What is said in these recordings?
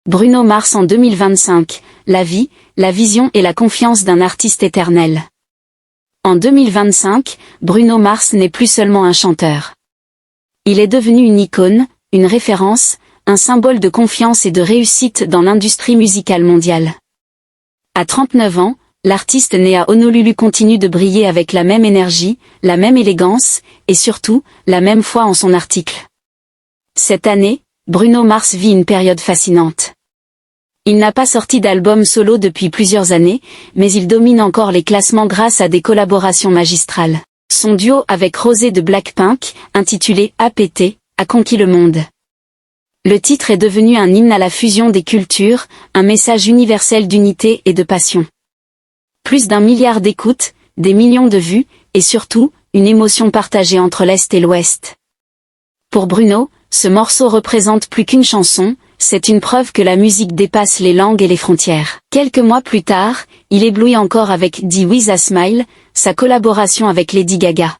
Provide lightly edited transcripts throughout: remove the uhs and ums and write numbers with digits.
Bruno Mars en 2025, la vie, la vision et la confiance d'un artiste éternel. En 2025, Bruno Mars n'est plus seulement un chanteur. Il est devenu une icône, une référence, un symbole de confiance et de réussite dans l'industrie musicale mondiale. À 39 ans, l'artiste né à Honolulu continue de briller avec la même énergie, la même élégance, et surtout, la même foi en son article. Cette année, Bruno Mars vit une période fascinante. Il n'a pas sorti d'album solo depuis plusieurs années, mais il domine encore les classements grâce à des collaborations magistrales. Son duo avec Rosé de Blackpink, intitulé APT, a conquis le monde. Le titre est devenu un hymne à la fusion des cultures, un message universel d'unité et de passion. Plus d'1 milliard d'écoutes, des millions de vues, et surtout, une émotion partagée entre l'Est et l'Ouest. Pour Bruno, ce morceau représente plus qu'une chanson, c'est une preuve que la musique dépasse les langues et les frontières. Quelques mois plus tard, il éblouit encore avec Die With a Smile, sa collaboration avec Lady Gaga.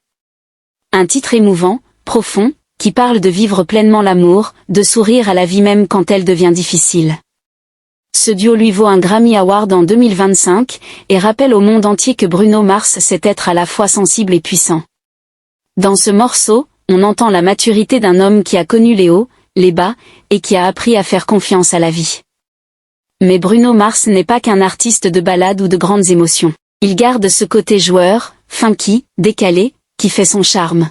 Un titre émouvant, profond, qui parle de vivre pleinement l'amour, de sourire à la vie même quand elle devient difficile. Ce duo lui vaut un Grammy Award en 2025, et rappelle au monde entier que Bruno Mars sait être à la fois sensible et puissant. Dans ce morceau, on entend la maturité d'un homme qui a connu les hauts, les bas, et qui a appris à faire confiance à la vie. Mais Bruno Mars n'est pas qu'un artiste de ballades ou de grandes émotions. Il garde ce côté joueur, funky, décalé, qui fait son charme.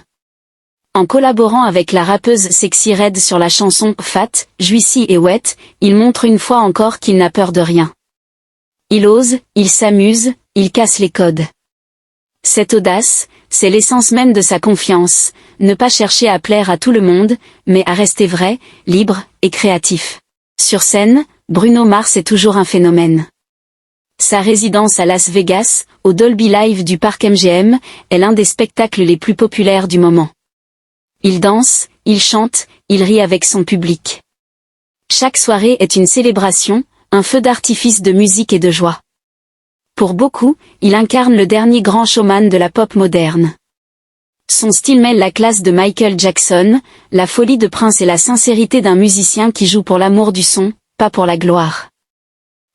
En collaborant avec la rappeuse Sexyy Red sur la chanson Fat, Juicy et Wet, il montre une fois encore qu'il n'a peur de rien. Il ose, il s'amuse, il casse les codes. Cette audace, c'est l'essence même de sa confiance, ne pas chercher à plaire à tout le monde, mais à rester vrai, libre et créatif. Sur scène, Bruno Mars est toujours un phénomène. Sa résidence à Las Vegas, au Dolby Live du parc MGM, est l'un des spectacles les plus populaires du moment. Il danse, il chante, il rit avec son public. Chaque soirée est une célébration, un feu d'artifice de musique et de joie. Pour beaucoup, il incarne le dernier grand showman de la pop moderne. Son style mêle la classe de Michael Jackson, la folie de Prince et la sincérité d'un musicien qui joue pour l'amour du son, pas pour la gloire.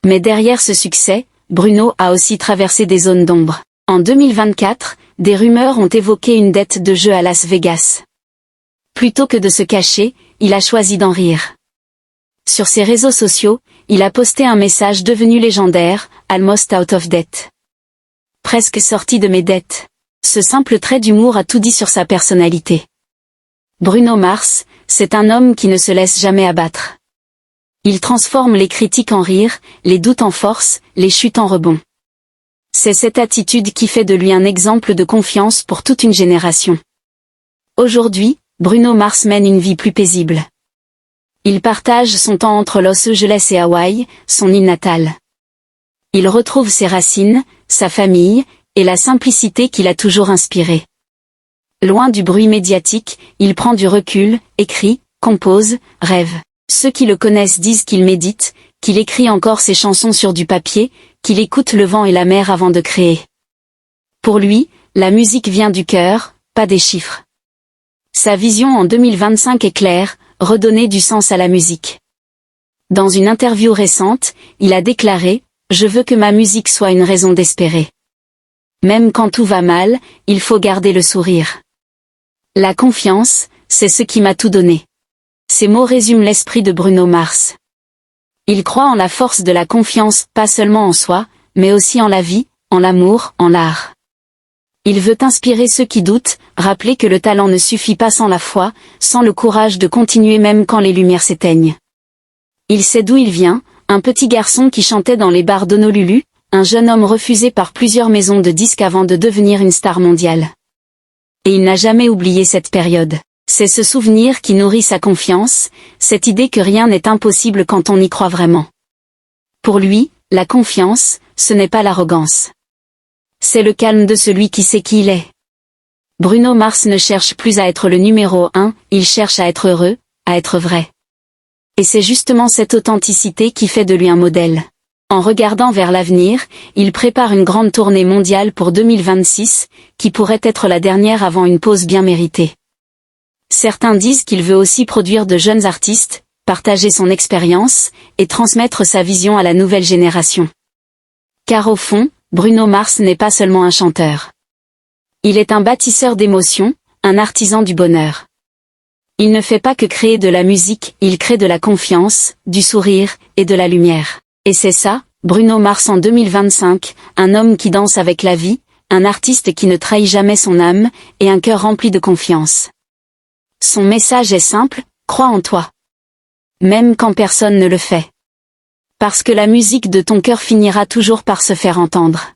Mais derrière ce succès, Bruno a aussi traversé des zones d'ombre. En 2024, des rumeurs ont évoqué une dette de jeu à Las Vegas. Plutôt que de se cacher, il a choisi d'en rire. Sur ses réseaux sociaux, il a posté un message devenu légendaire, Almost out of debt. Presque sorti de mes dettes. Ce simple trait d'humour a tout dit sur sa personnalité. Bruno Mars, c'est un homme qui ne se laisse jamais abattre. Il transforme les critiques en rire, les doutes en force, les chutes en rebond. C'est cette attitude qui fait de lui un exemple de confiance pour toute une génération. Aujourd'hui, Bruno Mars mène une vie plus paisible. Il partage son temps entre Los Angeles et Hawaï, son île natale. Il retrouve ses racines, sa famille, et la simplicité qui l'a toujours inspiré. Loin du bruit médiatique, il prend du recul, écrit, compose, rêve. Ceux qui le connaissent disent qu'il médite, qu'il écrit encore ses chansons sur du papier, qu'il écoute le vent et la mer avant de créer. Pour lui, la musique vient du cœur, pas des chiffres. Sa vision en 2025 est claire, redonner du sens à la musique. Dans une interview récente, il a déclaré « Je veux que ma musique soit une raison d'espérer. Même quand tout va mal, il faut garder le sourire. La confiance, c'est ce qui m'a tout donné. » Ces mots résument l'esprit de Bruno Mars. Il croit en la force de la confiance, pas seulement en soi, mais aussi en la vie, en l'amour, en l'art. Il veut inspirer ceux qui doutent, rappeler que le talent ne suffit pas sans la foi, sans le courage de continuer même quand les lumières s'éteignent. Il sait d'où il vient, un petit garçon qui chantait dans les bars d'Honolulu, un jeune homme refusé par plusieurs maisons de disques avant de devenir une star mondiale. Et il n'a jamais oublié cette période. C'est ce souvenir qui nourrit sa confiance, cette idée que rien n'est impossible quand on y croit vraiment. Pour lui, la confiance, ce n'est pas l'arrogance. C'est le calme de celui qui sait qui il est. Bruno Mars ne cherche plus à être le numéro 1, il cherche à être heureux, à être vrai. Et c'est justement cette authenticité qui fait de lui un modèle. En regardant vers l'avenir, il prépare une grande tournée mondiale pour 2026, qui pourrait être la dernière avant une pause bien méritée. Certains disent qu'il veut aussi produire de jeunes artistes, partager son expérience, et transmettre sa vision à la nouvelle génération. Car au fond, Bruno Mars n'est pas seulement un chanteur. Il est un bâtisseur d'émotions, un artisan du bonheur. Il ne fait pas que créer de la musique, il crée de la confiance, du sourire, et de la lumière. Et c'est ça, Bruno Mars en 2025, un homme qui danse avec la vie, un artiste qui ne trahit jamais son âme, et un cœur rempli de confiance. Son message est simple, crois en toi. Même quand personne ne le fait. Parce que la musique de ton cœur finira toujours par se faire entendre.